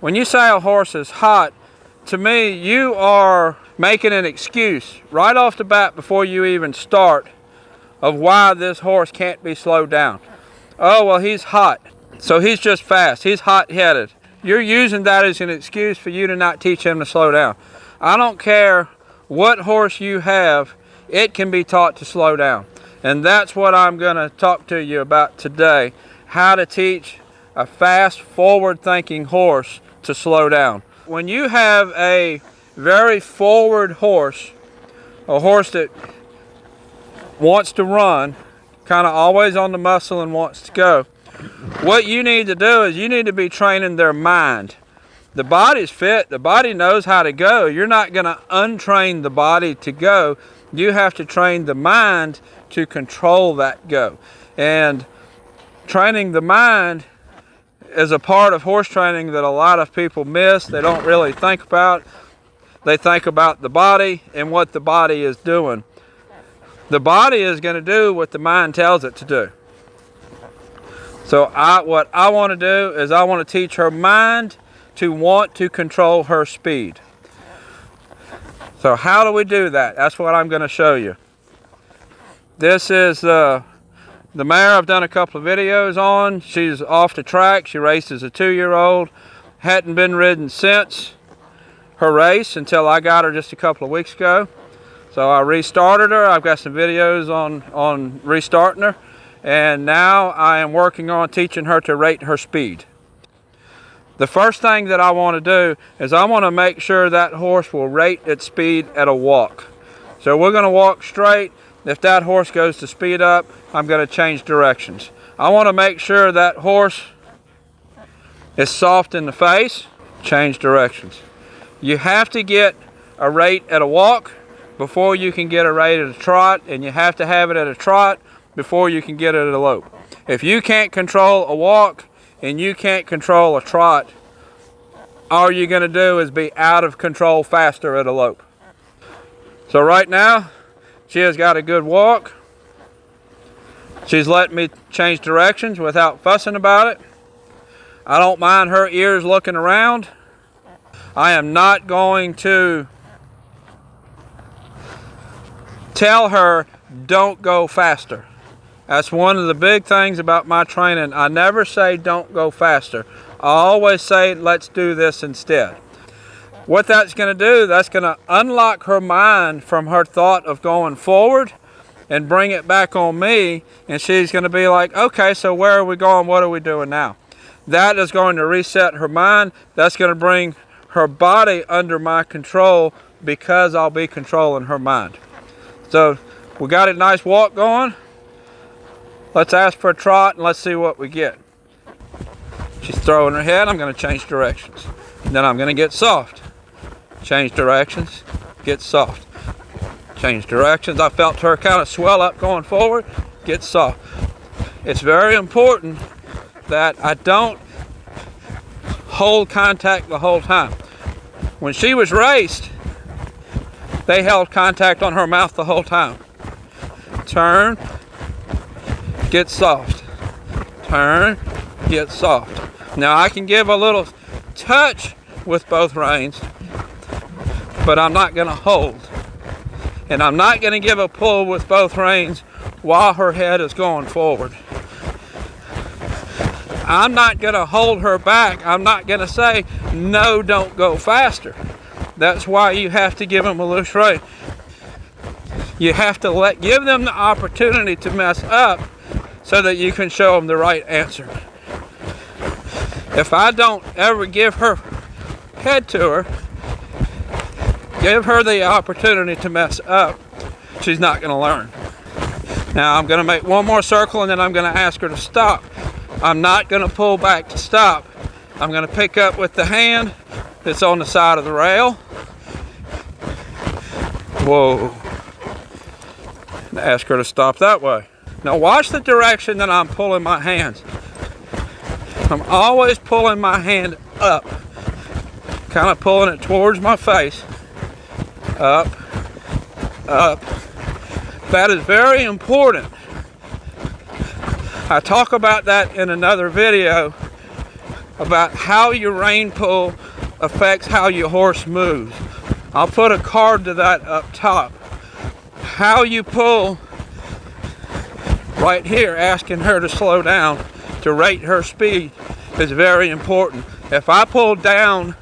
When you say a horse is hot, to me, you are making an excuse right off the bat before you even start of why this horse can't be slowed down. Oh, well, he's hot, so he's just fast. He's hot-headed. You're using that as an excuse for you to not teach him to slow down. I don't care what horse you have, it can be taught to slow down. And that's what I'm going to talk to you about today, how to teach a fast, forward-thinking horse to slow down. When you have a very forward horse, a horse that wants to run, kind of always on the muscle and wants to go, what you need to do is you need to be training their mind. The body's fit, the body knows how to go. You're not going to untrain the body to go. You have to train the mind to control that go. And training the mind is a part of horse training that a lot of people miss. They don't really think about. They think about the body and what the body is doing. The body is going to do what the mind tells it to do. So what I want to do is I want to teach her mind to want to control her speed. So how do we do that? That's what I'm going to show you. This is the mare I've done a couple of videos on. She's off the track. She raced as a 2-year-old. Hadn't been ridden since her race until I got her just a couple of weeks ago. So I restarted her. I've got some videos on restarting her. And now I am working on teaching her to rate her speed. The first thing that I want to do is I want to make sure that horse will rate its speed at a walk. So we're going to walk straight. If that horse goes to speed up, I'm going to change directions. I want to make sure that horse is soft in the face, change directions. You have to get a rate at a walk before you can get a rate at a trot, and you have to have it at a trot before you can get it at a lope. If you can't control a walk and you can't control a trot, all you're going to do is be out of control faster at a lope. So right now, she has got a good walk. She's letting me change directions without fussing about it. I don't mind her ears looking around. I am not going to tell her, don't go faster. That's one of the big things about my training. I never say don't go faster. I always say let's do this instead. What that's going to do, that's going to unlock her mind from her thought of going forward and bring it back on me, and she's going to be like, okay, so where are we going? What are we doing now? That is going to reset her mind. That's going to bring her body under my control because I'll be controlling her mind. So we got a nice walk going. Let's ask for a trot and let's see what we get. She's throwing her head. I'm going to change directions. And then I'm going to get soft. Change directions, get soft. Change directions. I felt her kind of swell up going forward, get soft. It's very important that I don't hold contact the whole time. When she was raced, they held contact on her mouth the whole time. Turn, get soft. Turn, get soft. Now I can give a little touch with both reins, but I'm not going to hold. And I'm not going to give a pull with both reins while her head is going forward. I'm not going to hold her back. I'm not going to say, no, don't go faster. That's why you have to give them a loose rein. You have to give them the opportunity to mess up so that you can show them the right answer. If I don't ever give her head to her, give her the opportunity to mess up, she's not going to learn. Now I'm going to make one more circle and then I'm going to ask her to stop. I'm not going to pull back to stop. I'm going to pick up with the hand that's on the side of the rail. Whoa. And ask her to stop that way. Now watch the direction that I'm pulling my hands. I'm always pulling my hand up, kind of pulling it towards my face. Up, up. That is very important. I talk about that in another video, about how your rein pull affects how your horse moves. I'll put a card to that up top. How you pull right here, asking her to slow down, to rate her speed, is very important. If I pull down,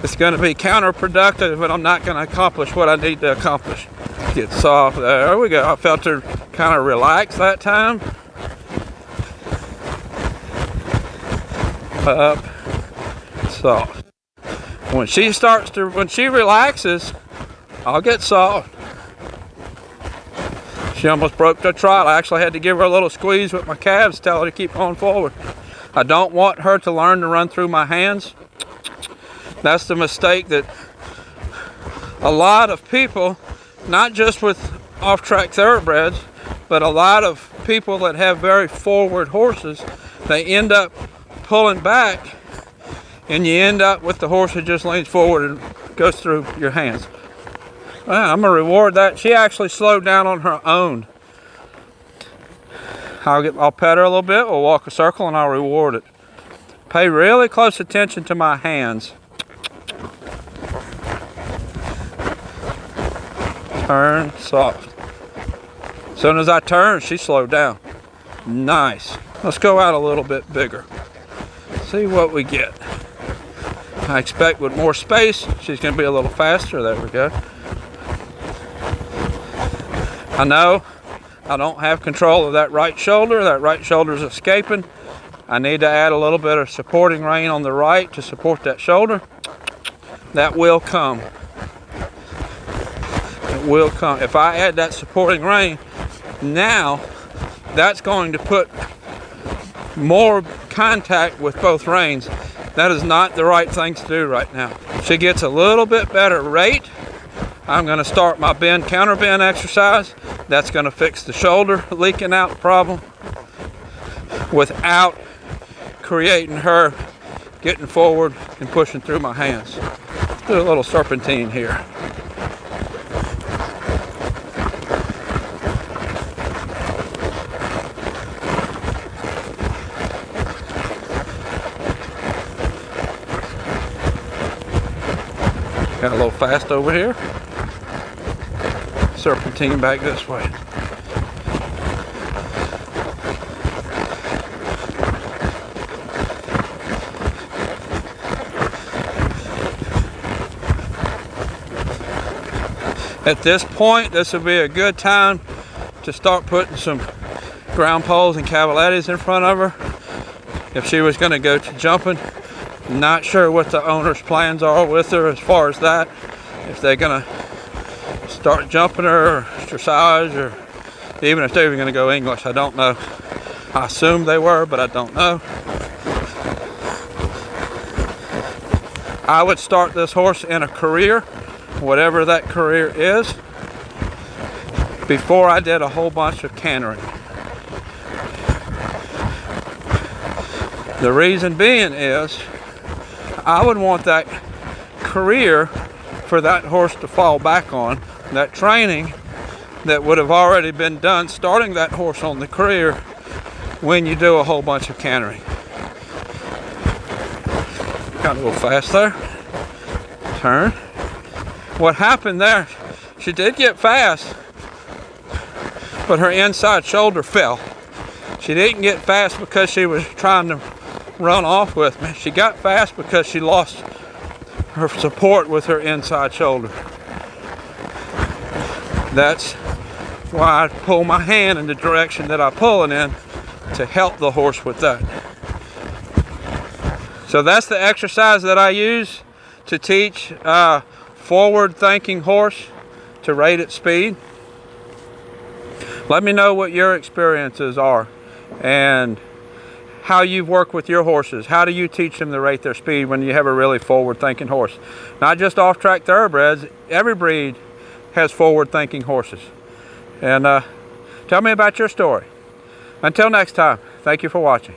it's going to be counterproductive and I'm not going to accomplish what I need to accomplish. Get soft. There we go. I felt her kind of relax that time. Up, soft. When she relaxes, I'll get soft. She almost broke the trot. I actually had to give her a little squeeze with my calves, tell her to keep going forward. I don't want her to learn to run through my hands. That's the mistake that a lot of people, not just with off-track thoroughbreds, but a lot of people that have very forward horses, they end up pulling back and you end up with the horse that just leans forward and goes through your hands. I'm gonna reward that. She actually slowed down on her own. I'll pet her a little bit, we'll walk a circle and I'll reward it. Pay really close attention to my hands. Turn, soft. As soon as I turn, she slowed down. Nice. Let's go out a little bit bigger. See what we get. I expect with more space, she's gonna be a little faster. There we go. I know I don't have control of that right shoulder. That right shoulder is escaping. I need to add a little bit of supporting rein on the right to support that shoulder. That will come. It will come. If I add that supporting rein, now that's going to put more contact with both reins. That is not the right thing to do right now. She gets a little bit better rate. I'm going to start my bend counter bend exercise. That's going to fix the shoulder leaking out problem without creating her getting forward and pushing through my hands. Do a little serpentine here. Got a little fast over here. Serpentine back this way. At this point, this would be a good time to start putting some ground poles and cavalettis in front of her. If she was going to go to jumping, not sure what the owner's plans are with her as far as that. If they're going to start jumping her or dressage, or even if they were going to go English, I don't know. I assume they were, but I don't know. I would start this horse in a career, whatever that career is, before I did a whole bunch of cantering. The reason being is I would want that career for that horse to fall back on, that training that would have already been done starting that horse on the career when you do a whole bunch of cantering. Got a little fast there. Turn. What happened there, she did get fast, but her inside shoulder fell. She didn't get fast because she was trying to run off with me. She got fast because she lost her support with her inside shoulder. That's why I pull my hand in the direction that I'm pulling in to help the horse with that. So that's the exercise that I use to teach a forward-thinking horse to rate its speed. Let me know what your experiences are and how you work with your horses. How do you teach them to rate their speed when you have a really forward-thinking horse? Not just off-track thoroughbreds, every breed has forward-thinking horses. And tell me about your story. Until next time, thank you for watching.